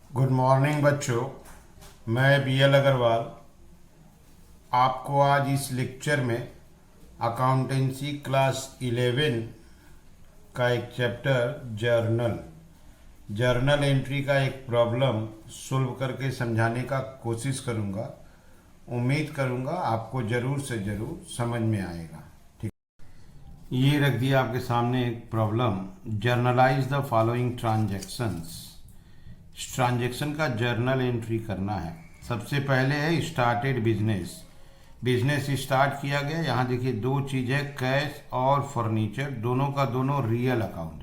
Good morning बच्चों। मैं BL Agarwal आपको आज इस लेक्चर में अकाउंटेंसी क्लास 11 का एक चैप्टर जर्नल एंट्री का एक प्रॉब्लम सोल्व करके समझाने का कोशिश करूंगा। उम्मीद करूंगा आपको ज़रूर से ज़रूर समझ में आएगा। ठीक, ये रख दिया आपके सामने एक problem. Generalized the following transaction का जर्नल एंट्री करना है। सबसे पहले है स्टार्टेड बिजनेस स्टार्ट किया गया। यहाँ देखिए दो चीज़ है, कैश और फर्नीचर, दोनों का दोनों रियल अकाउंट है।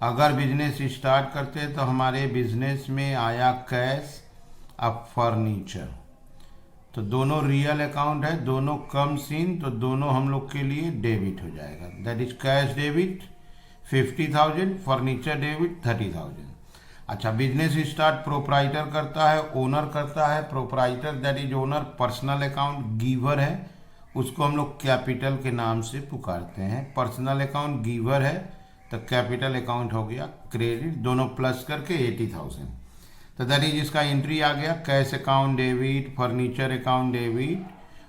अगर बिजनेस स्टार्ट करते हैं तो हमारे बिजनेस में आया कैश, अब फर्नीचर, तो दोनों रियल अकाउंट है, दोनों कम सीन, तो दोनों हम लोग के लिए डेबिट हो जाएगा। That is cash debit 50,000, furniture debit 30,000। अच्छा, बिजनेस स्टार्ट प्रोप्राइटर करता है, ओनर करता है। Proprietor that is owner, personal account giver है, उसको हम लोग कैपिटल के नाम से पुकारते हैं। पर्सनल अकाउंट गिवर है तो कैपिटल अकाउंट हो गया क्रेडिट, दोनों प्लस करके 80,000। तो दैट इज इसका एंट्री आ गया cash account debit, furniture account debit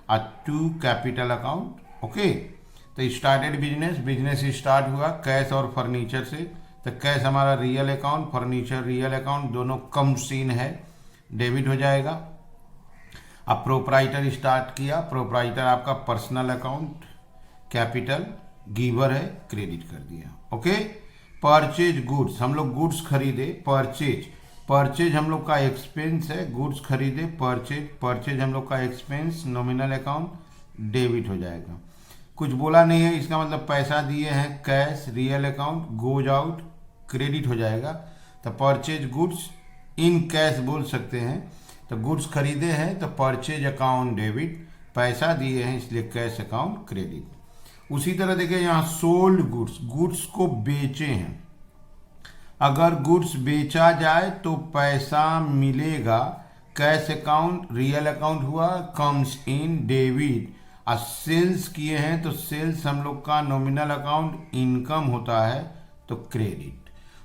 और टू कैपिटल अकाउंट। ओके, तो स्टार्टेड बिजनेस स्टार्ट हुआ कैश और फर्नीचर से, तो कैश हमारा real account, furniture real account, दोनों कम सीन है, डेबिट हो जाएगा। अब प्रोप्राइटर स्टार्ट किया, प्रोप्राइटर आपका पर्सनल अकाउंट, कैपिटल गिवर है, क्रेडिट कर दिया। ओके, परचेज गुड्स, हम लोग गुड्स खरीदे, परचेज हम लोग का एक्सपेंस है, गुड्स खरीदे, परचेज हम लोग का एक्सपेंस, नॉमिनल अकाउंट डेबिट हो जाएगा। कुछ बोला नहीं है, इसका मतलब पैसा दिए हैं, cash real account goes out, credit हो जाएगा। तो परचेज गुड्स इन कैश बोल सकते हैं। तो गुड्स खरीदे हैं तो परचेज अकाउंट डेबिट, पैसा दिए हैं इसलिए कैश अकाउंट क्रेडिट। उसी तरह देखिए यहाँ सोल्ड गुड्स को बेचे हैं। अगर गुड्स बेचा जाए तो पैसा मिलेगा, कैश अकाउंट रियल अकाउंट हुआ, कम्स इन डेबिट। और सेल्स किए हैं तो सेल्स हम लोग का नॉमिनल अकाउंट इनकम होता है तो क्रेडिट।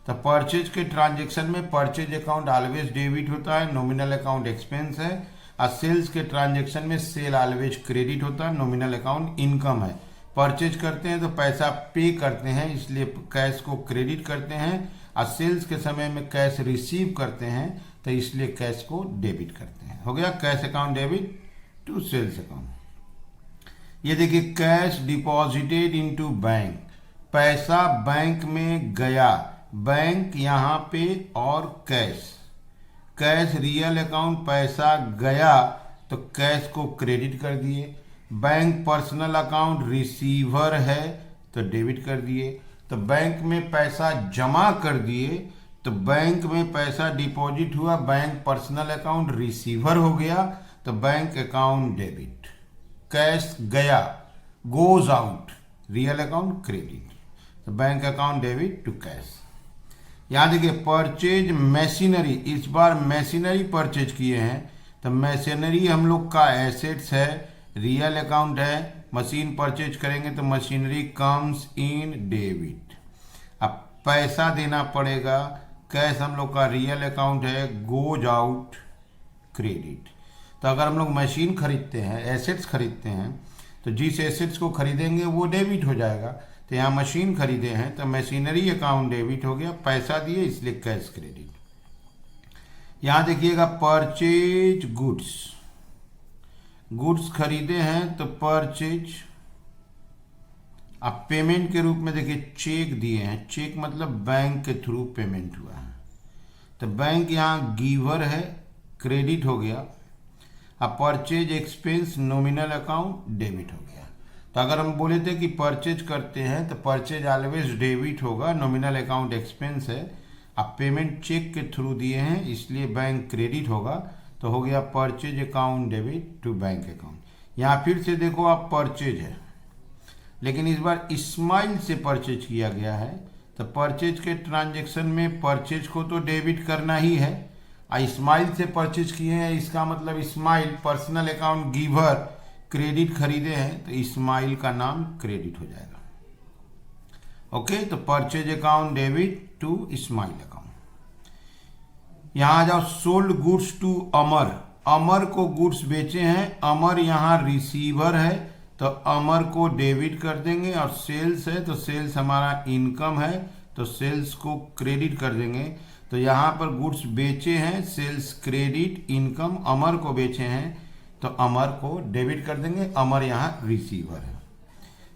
तो परचेज के ट्रांजेक्शन में परचेज अकाउंट ऑलवेज डेबिट होता है, नॉमिनल अकाउंट एक्सपेंस है। और सेल्स के ट्रांजेक्शन में सेल ऑलवेज क्रेडिट होता है, नॉमिनल अकाउंट इनकम है। परचेज करते हैं तो पैसा पे करते हैं इसलिए कैश को क्रेडिट करते हैं, और सेल्स के समय में कैश रिसीव करते हैं तो इसलिए कैश को डेबिट करते हैं। हो गया cash account debit to sales account. ये देखिए कैश डिपॉजिटेड इनटू बैंक, पैसा बैंक में गया, बैंक यहाँ पे, और कैश रियल अकाउंट, पैसा गया तो कैश को क्रेडिट कर दिए। बैंक पर्सनल अकाउंट रिसीवर है तो डेबिट कर दिए। तो बैंक में पैसा जमा कर दिए तो बैंक में पैसा डिपॉजिट हुआ, बैंक पर्सनल अकाउंट रिसीवर हो गया तो बैंक अकाउंट डेबिट। कैश गया goes out, real account credit, तो bank account debit to cash. यहाँ देखिए परचेज मशीनरी, इस बार मशीनरी परचेज किए हैं तो मशीनरी हम लोग का एसेट्स है, रियल अकाउंट है। मशीन परचेज करेंगे तो मशीनरी कम्स इन डेबिट। अब पैसा देना पड़ेगा, कैश हम लोग का रियल अकाउंट है, गोज आउट क्रेडिट। तो अगर हम लोग मशीन खरीदते हैं, एसेट्स खरीदते हैं, तो जिस एसेट्स को खरीदेंगे वो डेबिट हो जाएगा। तो यहाँ मशीन खरीदे हैं तो मशीनरी अकाउंट डेबिट हो गया, पैसा दिए इसलिए कैश क्रेडिट। यहाँ देखिएगा परचेज गुड्स खरीदे हैं तो परचेज। अब पेमेंट के रूप में देखिए चेक दिए हैं, चेक मतलब बैंक के थ्रू पेमेंट हुआ है, तो बैंक यहाँ गिवर है, क्रेडिट हो गया। अब purchase expense nominal account debit हो गया। तो अगर हम बोले थे कि परचेज करते हैं तो परचेज ऑलवेज डेबिट होगा, नॉमिनल अकाउंट एक्सपेंस है। अब पेमेंट चेक के थ्रू दिए हैं इसलिए बैंक क्रेडिट होगा, तो हो गया purchase account debit to bank account. यहाँ फिर से देखो आप परचेज है, लेकिन इस बार स्माइल से परचेज किया गया है, तो परचेज के ट्रांजेक्शन में परचेज को तो डेबिट करना ही है। स्माइल से परचेज किए हैं, इसका मतलब smile personal account giver, credit खरीदे हैं तो स्माइल का नाम क्रेडिट हो जाएगा। ओके, तो purchase account debit to Ismail account. यहाँ आ जाओ, sold goods to Amar, Amar को गुड्स बेचे हैं, अमर यहाँ रिसीवर है तो अमर को डेबिट कर देंगे, और सेल्स है तो सेल्स हमारा इनकम है तो सेल्स को क्रेडिट कर देंगे। तो यहाँ पर गुड्स बेचे हैं, सेल्स क्रेडिट इनकम, अमर को बेचे हैं तो अमर को डेबिट कर देंगे, अमर यहाँ रिसीवर है।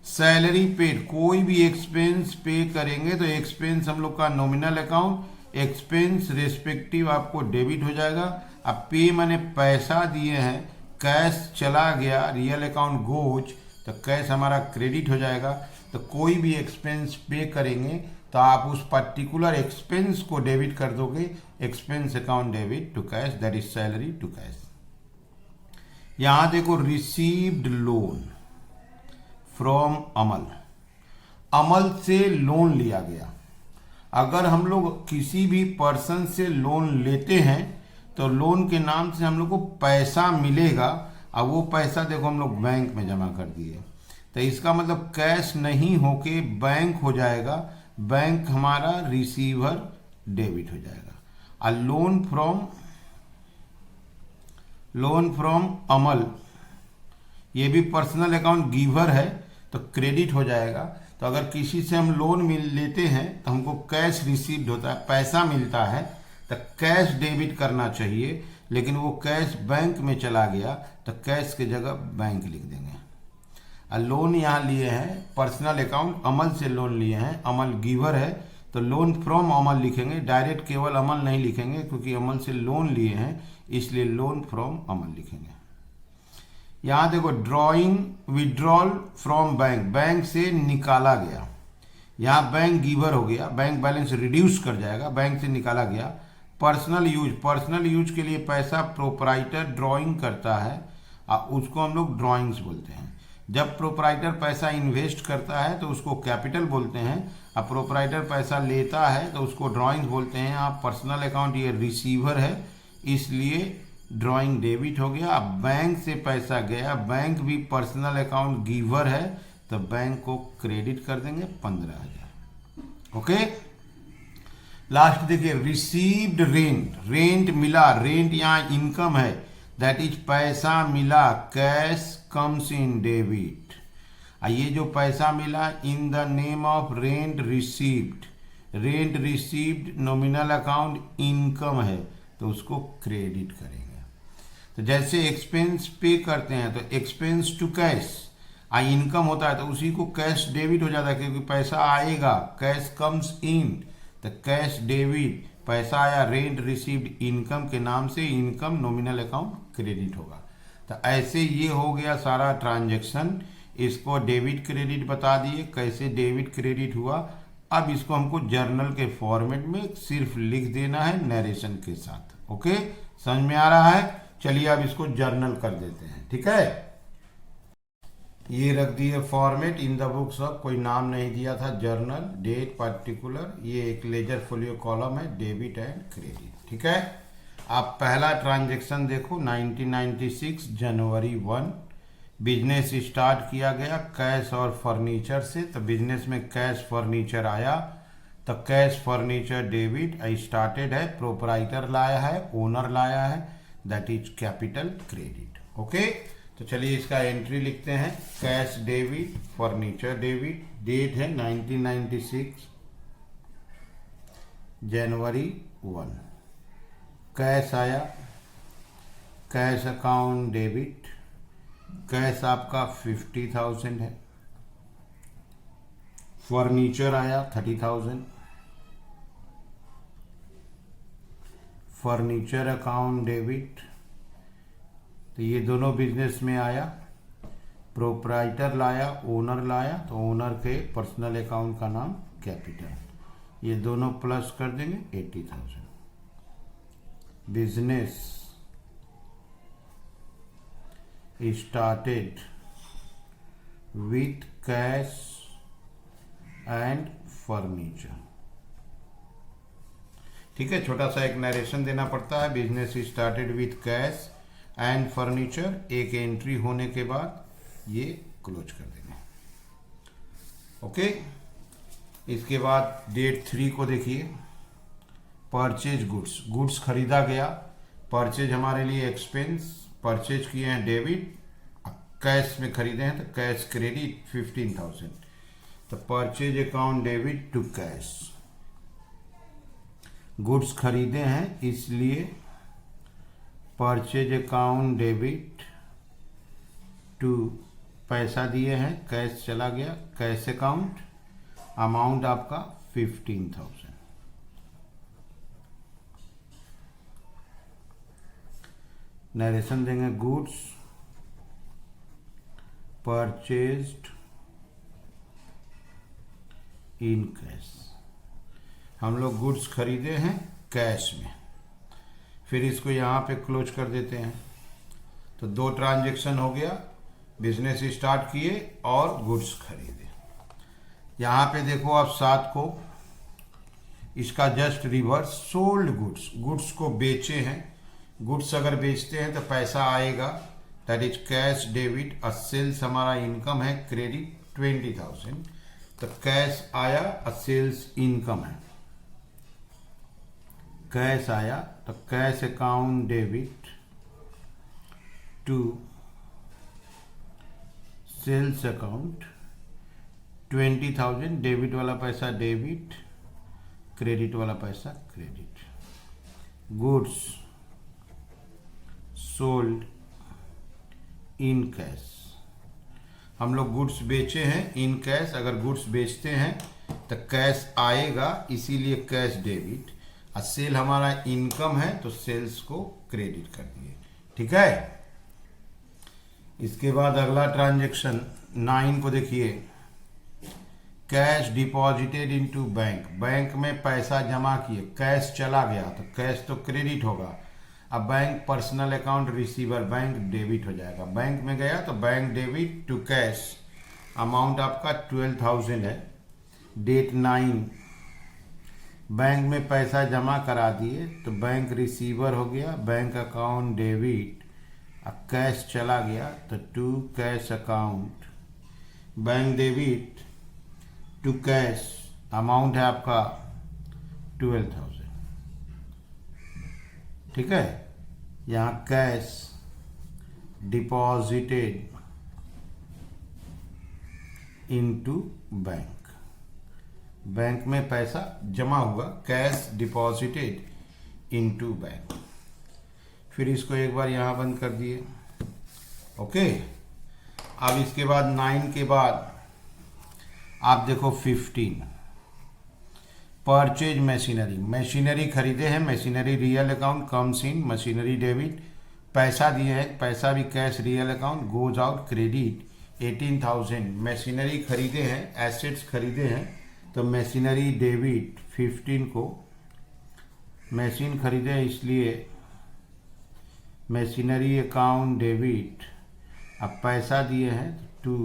सैलरी पेड, कोई भी एक्सपेंस पे करेंगे तो एक्सपेंस हम लोग का नॉमिनल अकाउंट, एक्सपेंस रेस्पेक्टिव आपको डेबिट हो जाएगा। अब पे मैंने पैसा दिए हैं, कैश चला गया, रियल अकाउंट गोज, तो कैश हमारा क्रेडिट हो जाएगा। तो कोई भी एक्सपेंस पे करेंगे तो आप उस पर्टिकुलर एक्सपेंस को डेबिट कर दोगे, expense account debit to cash, that is salary to cash. यहां देखो, received loan from Amal, Amal से लोन लिया गया। अगर हम लोग किसी भी पर्सन से लोन लेते हैं तो लोन के नाम से हम लोग को पैसा मिलेगा, अब वो पैसा देखो हम लोग बैंक में जमा कर दिए, तो इसका मतलब कैश नहीं होके बैंक हो जाएगा, बैंक हमारा रिसीवर डेबिट हो जाएगा। और लोन फ्रॉम अमल, ये भी पर्सनल अकाउंट गिवर है तो क्रेडिट हो जाएगा। तो अगर किसी से हम लोन लेते हैं तो हमको कैश रिसीव्ड होता है, पैसा मिलता है, तो कैश डेबिट करना चाहिए, लेकिन वो कैश बैंक में चला गया तो कैश की जगह बैंक लिख देंगे। और लोन यहाँ लिए हैं, पर्सनल अकाउंट अमल से लोन लिए हैं, अमल गिवर है तो लोन फ्रॉम अमल लिखेंगे, डायरेक्ट केवल अमल नहीं लिखेंगे क्योंकि अमल से लोन लिए हैं, इसलिए लोन फ्रॉम अमल लिखेंगे। यहाँ देखो, drawing withdrawal from bank, bank से निकाला गया, यहाँ बैंक गिवर हो गया, बैंक बैलेंस रिड्यूस कर जाएगा, बैंक से निकाला गया। पर्सनल यूज, पर्सनल यूज के लिए पैसा प्रोपराइटर ड्रॉइंग करता है, उसको हम लोग ड्रॉइंग्स बोलते हैं। जब प्रोपराइटर पैसा इन्वेस्ट करता है तो उसको कैपिटल बोलते हैं, अब प्रोपराइटर पैसा लेता है तो उसको ड्रॉइंग्स बोलते हैं। आप पर्सनल अकाउंट ये रिसीवर है इसलिए ड्रॉइंग डेबिट हो गया। अब बैंक से पैसा गया, बैंक भी पर्सनल अकाउंट गिवर है तो बैंक को क्रेडिट कर देंगे 15,000। ओके, लास्ट देखिए, रिसीव्ड रेंट, रेंट मिला, रेंट यहाँ इनकम है, दैट इज पैसा मिला, कैश कम्स इन डेबिट। ये जो पैसा मिला in the name of rent received, rent received nominal account income है तो उसको क्रेडिट करेंगे। तो जैसे एक्सपेंस पे करते हैं तो एक्सपेंस टू कैश, इनकम होता है तो उसी को कैश डेबिट हो जाता है क्योंकि पैसा आएगा, कैश कम्स इन तो कैश डेबिट, पैसा आया, रेंट रिसीव्ड इनकम के नाम से, इनकम नॉमिनल अकाउंट क्रेडिट होगा। तो ऐसे ये हो गया सारा ट्रांजैक्शन, इसको डेबिट क्रेडिट बता दिए कैसे डेबिट क्रेडिट हुआ। अब इसको हमको जर्नल के फॉर्मेट में सिर्फ लिख देना है नरेशन के साथ। ओके, समझ में आ रहा है? चलिए अब इसको जर्नल कर देते हैं, ठीक है। ये रख दिए format in the books of, कोई नाम नहीं दिया था, जर्नल, डेट, पर्टिकुलर, ये एक लेजर फोलियो कॉलम है, डेबिट एंड क्रेडिट, ठीक है। आप पहला ट्रांजैक्शन देखो, 1996 जनवरी 1 बिजनेस स्टार्ट किया गया कैश और फर्नीचर से, तो बिजनेस में कैश फर्नीचर आया तो कैश फर्नीचर डेबिट स्टार्टेड है, प्रोपराइटर लाया है, ओनर लाया है, that is capital credit. Okay, तो चलिए इसका एंट्री लिखते हैं, cash debit, furniture debit, date है 1996 जनवरी 1, कैश आया, कैश अकाउंट डेबिट, कैश आपका 50,000 है, फर्नीचर आया 30,000, फर्नीचर अकाउंट डेबिट, तो ये दोनों बिजनेस में आया, प्रोपराइटर लाया, ओनर लाया, तो ओनर के पर्सनल अकाउंट का नाम कैपिटल, ये दोनों प्लस कर देंगे 80,000। Business started with cash and furniture, ठीक है। छोटा सा एक नरेशन देना पड़ता है, business started with cash and furniture, एक एंट्री होने के बाद ये क्लोज कर देंगे। ओके, इसके बाद डेट 3 को देखिए, परचेज गुड्स, गुड्स खरीदा गया, परचेज हमारे लिए एक्सपेंस, परचेज किए हैं डेबिट, कैश में खरीदे हैं तो कैश क्रेडिट 15,000, तो purchase account debit to cash. Goods खरीदे हैं इसलिए परचेज अकाउंट डेबिट टू पैसा दिए हैं, कैश चला गया, कैश अकाउंट, अमाउंट आपका 15,000। नरेशन देंगे गुड्स परचेज्ड इन कैश, हम लोग गुड्स खरीदे हैं कैश में, फिर इसको यहाँ पे क्लोज कर देते हैं। तो 2 ट्रांजेक्शन हो गया, बिजनेस स्टार्ट किए और गुड्स खरीदे। यहाँ पे देखो आप 7 को, इसका just reverse, sold goods, goods को बेचे हैं, गुड्स अगर बेचते हैं तो पैसा आएगा, दैट इज कैश डेबिट, और सेल्स हमारा इनकम है, क्रेडिट 20,000, तो कैश आया और सेल्स इनकम है, कैश आया तो cash account debit to sales account 20,000, debit वाला पैसा डेबिट, क्रेडिट वाला पैसा credit. Goods sold in cash, हम लोग गुड्स बेचे हैं इन कैश, अगर गुड्स बेचते हैं तो कैश आएगा, इसीलिए कैश डेबिट, और सेल हमारा इनकम है तो सेल्स को क्रेडिट कर दिए। ठीक है, इसके बाद अगला ट्रांजेक्शन 9 को देखिए, cash deposited into bank, bank में पैसा जमा किए, कैश चला गया तो कैश तो क्रेडिट होगा, अब bank personal account receiver, bank debit हो जाएगा, बैंक में गया तो bank debit to cash, amount आपका 12,000 है, डेट 9, बैंक में पैसा जमा करा दिए तो बैंक रिसीवर हो गया, बैंक अकाउंट डेबिट, अब कैश चला गया तो to cash account, bank debit to cash, amount है आपका 12,000। ठीक है, यहाँ cash deposited into bank, bank में पैसा जमा हुआ, कैश डिपॉजिटेड इनटू बैंक, फिर इसको एक बार यहाँ बंद कर दिए। ओके, अब इसके बाद 9 के बाद आप देखो 15, परचेज मशीनरी, मशीनरी खरीदे हैं, machinery real account comes in, machinery debit, पैसा दिए हैं, पैसा भी cash real account, goes out credit 18,000, machinery खरीदे हैं, एसेट्स खरीदे हैं तो मशीनरी डेबिट 15 को, मशीन खरीदे हैं इसलिए मशीनरी अकाउंट डेबिट, अब पैसा दिए हैं टू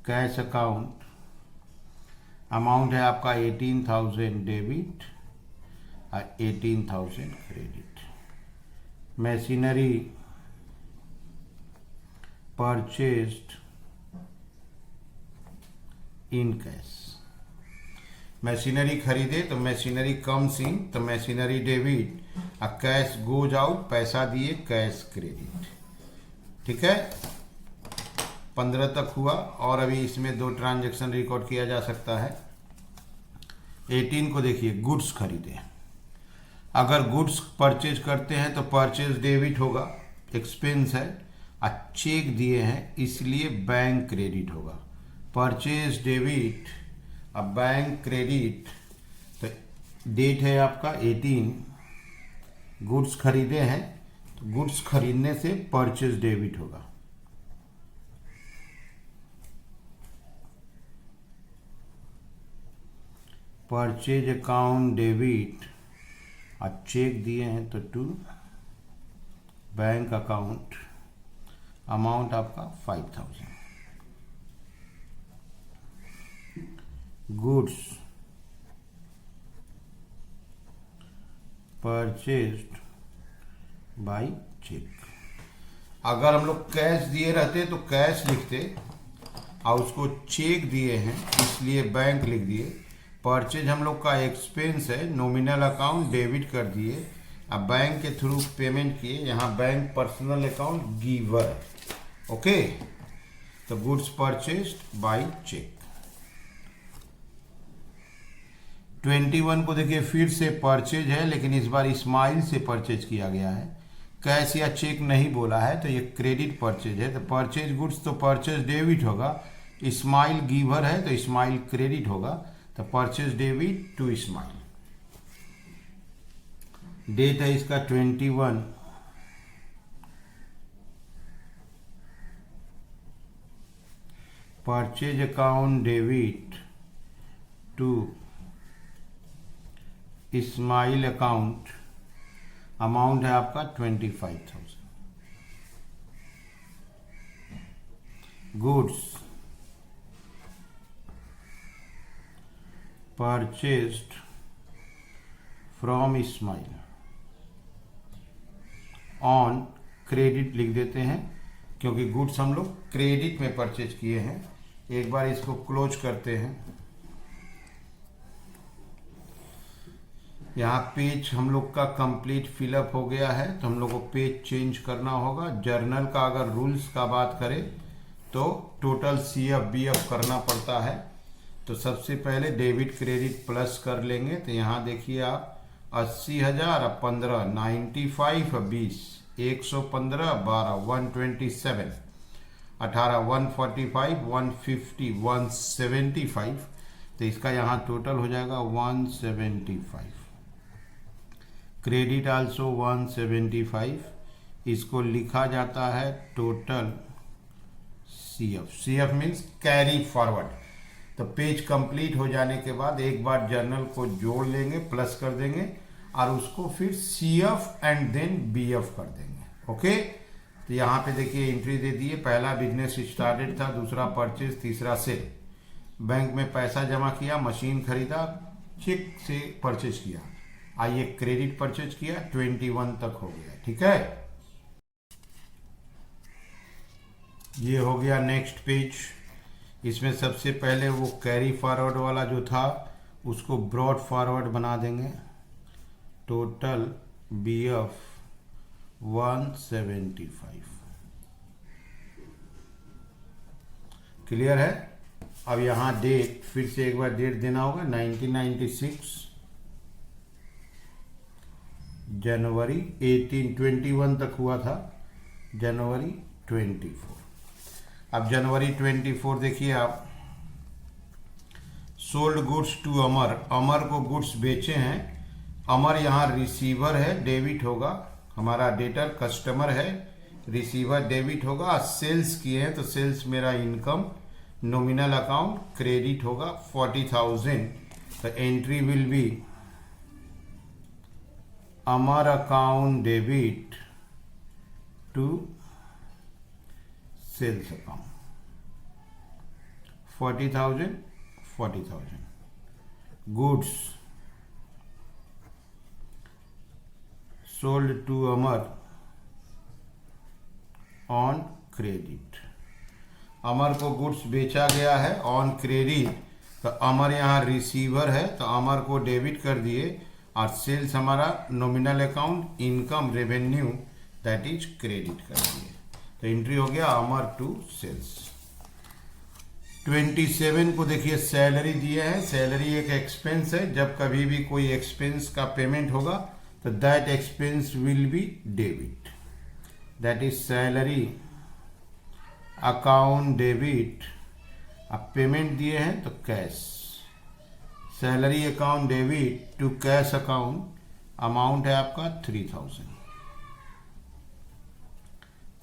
कैश अकाउंट, अमाउंट है आपका 18,000 डेबिट और 18,000 credit. Machinery purchased in cash, machinery खरीदे तो मशीनरी कम्स इन, तो मशीनरी डेबिट, और कैश गोज आउट, पैसा दिए कैश क्रेडिट। ठीक है, 15 तक हुआ, और अभी इसमें 2 ट्रांजेक्शन रिकॉर्ड किया जा सकता है। 18 को देखिए, गुड्स खरीदे, अगर गुड्स परचेज करते हैं तो परचेज डेबिट होगा, एक्सपेंस है, और चेक दिए हैं इसलिए बैंक क्रेडिट होगा, परचेज डेबिट, अब बैंक क्रेडिट, तो डेट है आपका 18, गुड्स खरीदे हैं तो गुड्स खरीदने से परचेज डेबिट होगा, परचेज अकाउंट डेबिट, और चेक दिए हैं तो टू बैंक अकाउंट, अमाउंट आपका 5,000। गुड्स परचेज्ड बाय चेक, अगर हम लोग कैश दिए रहते तो कैश लिखते, और उसको चेक दिए हैं इसलिए बैंक लिख दिए, परचेज हम लोग का एक्सपेंस है, नॉमिनल अकाउंट डेबिट कर दिए, अब बैंक के थ्रू पेमेंट किए, यहाँ bank personal account giver. Okay, तो गुड्स परचेज्ड बाय चेक। 21 को देखिए फिर से परचेज है, लेकिन इस बार इस्माइल से परचेज किया गया है, कैश या चेक नहीं बोला है, तो ये क्रेडिट परचेज है। तो परचेज गुड्स तो परचेज डेबिट होगा, इस्माइल गिवर है तो इस्माइल क्रेडिट होगा, तो purchase debit to Ismail. Date है इसका 21, purchase account debit to Ismail account, amount है आपका 25,000। Goods purchased from Ismail on credit लिख देते हैं, क्योंकि गुड्स हम लोग क्रेडिट में परचेज किए हैं। एक बार इसको क्लोज करते हैं। यहाँ पेज हम लोग का कंप्लीट फिलअप हो गया है, तो हम लोग को पेज चेंज करना होगा। जर्नल का अगर रूल्स का बात करें तो टोटल CF BF करना पड़ता है। तो सबसे पहले डेबिट क्रेडिट प्लस कर लेंगे, तो यहाँ देखिए आप 80,000 15 95 20 115 12 127 18 145 150 175, तो इसका यहाँ टोटल हो जाएगा 175। क्रेडिट आल्सो 175, इसको लिखा जाता है total CF। CF means carry forward. तो पेज कंप्लीट हो जाने के बाद एक बार जर्नल को जोड़ लेंगे, प्लस कर देंगे, और उसको फिर CF एंड देन BF कर देंगे। ओके, तो यहाँ पे देखिए एंट्री दे दिए, पहला बिजनेस स्टार्टेड था, दूसरा परचेज, तीसरा सेल। बैंक में पैसा जमा किया, मशीन खरीदा, चेक से परचेज किया, आइए क्रेडिट परचेज किया, 21 तक हो गया। ठीक है, ये हो गया नेक्स्ट पेज। इसमें सबसे पहले वो कैरी फॉरवर्ड वाला जो था उसको ब्रॉड फॉरवर्ड बना देंगे। Total BF 175। क्लियर है। अब यहाँ डेट, फिर से एक बार डेट देना होगा, 1996 जनवरी 18 21 तक हुआ था, जनवरी 24। अब जनवरी 24 देखिए आप, sold goods to Amar, Amar को गुड्स बेचे हैं। अमर यहाँ रिसीवर है, डेबिट होगा, हमारा डेटर कस्टमर है, रिसीवर डेबिट होगा। सेल्स किए हैं तो सेल्स मेरा इनकम, नॉमिनल अकाउंट क्रेडिट होगा 40,000। तो entry will be Amar account debit to sales account 40,000। Goods sold to Amar on credit, Amar को गुड्स बेचा गया है ऑन क्रेडिट, तो अमर यहाँ रिसीवर है तो अमर को डेबिट कर दिए, और सेल्स हमारा nominal account income revenue that is credit कर दिए। तो एंट्री हो गया अमर टू सेल्स। 27 को देखिए सैलरी दिए हैं। सैलरी एक एक्सपेंस है, जब कभी भी कोई एक्सपेंस का पेमेंट होगा तो that expense will be debit, that is salary account debit. अब पेमेंट दिए हैं तो cash, salary account debit to cash account, amount है आपका 3,000।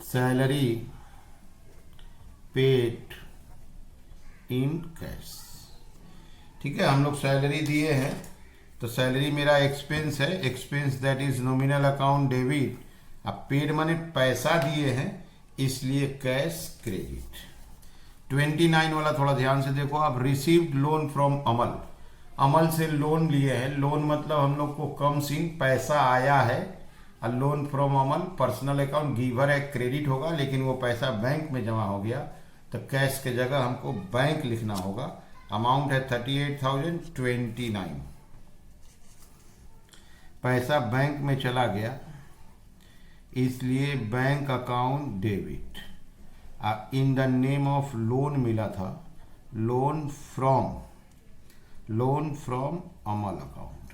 Salary paid in cash. ठीक है, हम लोग सैलरी दिए हैं तो सैलरी मेरा एक्सपेंस है, expense that is nominal account debit. अब पेड माने पैसा दिए हैं, इसलिए कैश क्रेडिट। 29 वाला थोड़ा ध्यान से देखो आप, received loan from Amal, Amal से लोन लिए हैं। लोन मतलब हम लोग को कम सिंह पैसा आया है, और loan from Amal personal account giver है, क्रेडिट होगा, लेकिन वो पैसा बैंक में जमा हो गया, तो कैश के जगह हमको बैंक लिखना होगा। अमाउंट है 38,029। पैसा बैंक में चला गया, इसलिए bank account debit. In the name of loan मिला था, loan from Amal account.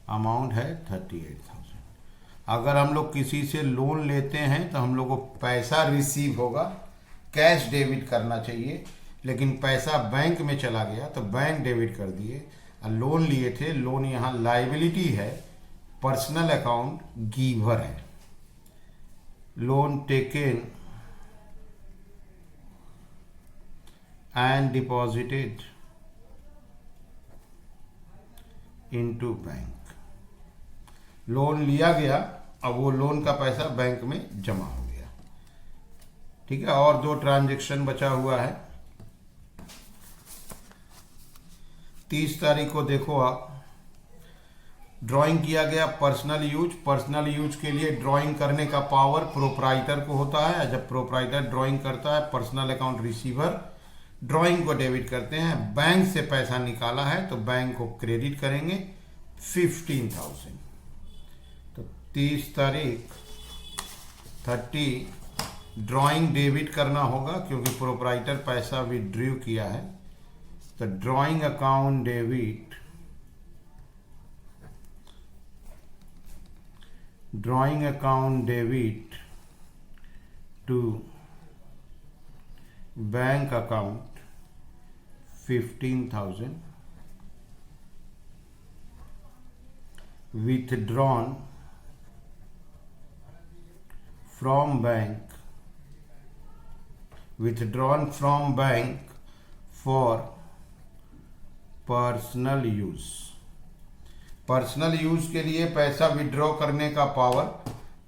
Amount है 38,000। अगर हम लोग किसी से लोन लेते हैं तो हम लोग को पैसा रिसीव होगा, कैश डेबिट करना चाहिए, लेकिन पैसा बैंक में चला गया तो बैंक डेबिट कर दिए। लोन लिए थे, लोन यहाँ लाइबिलिटी है, पर्सनल अकाउंट गिवर है। Loan taken and deposited into bank. Loan लिया गया, अब वो लोन का पैसा बैंक में जमा हो गया। ठीक है, और 2 ट्रांजैक्शन बचा हुआ है। 30 तारीख को देखो आप, ड्राइंग किया गया पर्सनल यूज। पर्सनल यूज के लिए ड्राइंग करने का पावर प्रोप्राइटर को होता है। जब प्रोप्राइटर ड्राइंग करता है, पर्सनल अकाउंट रिसीवर ड्राइंग को डेबिट करते हैं। बैंक से पैसा निकाला है तो बैंक को क्रेडिट करेंगे 15,000। तो 30 तारीख 30 ड्राइंग डेबिट करना होगा, क्योंकि प्रोप्राइटर पैसा विड्रॉ किया है। तो drawing account debit, drawing account debit to bank account 15,000 withdrawn from bank for personal use. Personal use के लिए पैसा विड्रॉ करने का पावर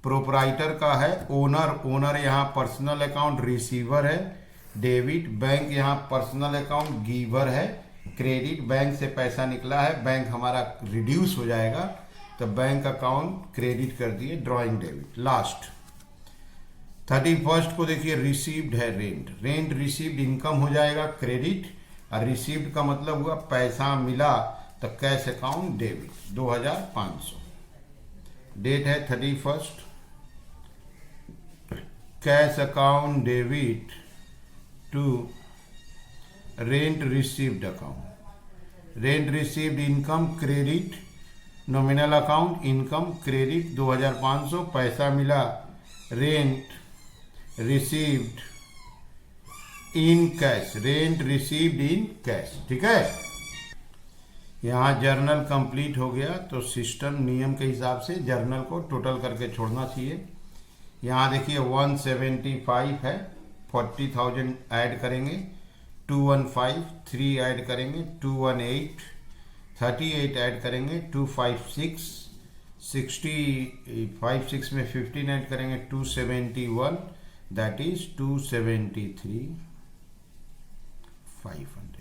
प्रोप्राइटर का है। ओनर यहाँ पर्सनल अकाउंट रिसीवर है। डेबिट बैंक यहाँ पर्सनल अकाउंट गिवर है। क्रेडिट बैंक से पैसा निकला है, बैंक हमारा रिड्यूस हो जाएगा, तो बैंक अकाउंट क्रेडिट कर दिए, ड्राइंग डेबिट। लास्ट 31 को देखिए रिसीव्ड है रेंट रिसीव्ड इनकम हो जाएगा क्रेडिट, और रिसीव्ड का मतलब हुआ पैसा मिला, तो कैश अकाउंट डेबिट 2,500। डेट है 31। Cash account debit to rent received account. Rent received income credit, nominal account income credit 2,500। पैसा मिला, rent received in cash, rent received in cash. ठीक है, यहाँ जर्नल कंप्लीट हो गया, तो सिस्टम नियम के हिसाब से जर्नल को टोटल करके छोड़ना चाहिए। यहाँ देखिए 175 है, 40,000 ऐड करेंगे, 215 3 ऐड करेंगे, 218 38 ऐड करेंगे, 256 56 में 15 ऐड करेंगे, 271 दैट इज 273,500।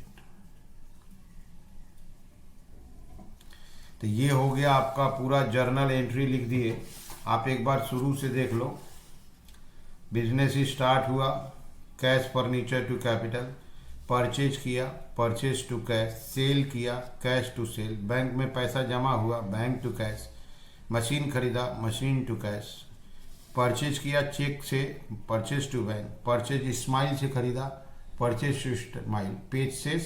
तो ये हो गया आपका पूरा जर्नल एंट्री लिख दिए। आप एक बार शुरू से देख लो। बिजनेस स्टार्ट हुआ, cash furniture to capital, purchase किया, परचेज टू कैश, सेल किया, कैश टू सेल, बैंक में पैसा जमा हुआ, बैंक टू कैश, मशीन खरीदा, मशीन टू कैश, परचेज किया चेक से, purchase to bank, purchase Ismail से खरीदा, परचेज टू स्माइल, पेज से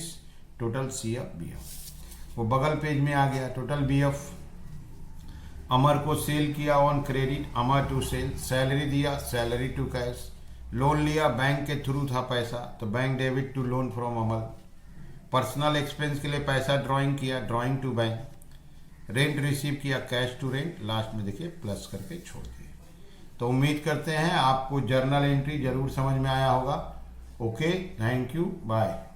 टोटल CF BF। वो बगल पेज में आ गया टोटल BF। अमर को सेल किया on credit, Amar to sell, salary दिया, सैलरी टू कैश, लोन लिया बैंक के थ्रू था पैसा, तो bank debit to loan from Amal, personal expense के लिए पैसा ड्राइंग किया, drawing to bank, rent receive किया, कैश टू रेंट, लास्ट में देखिए प्लस करके छोड़ दिए। तो उम्मीद करते हैं आपको जर्नल एंट्री जरूर समझ में आया होगा। Okay, thank you, bye.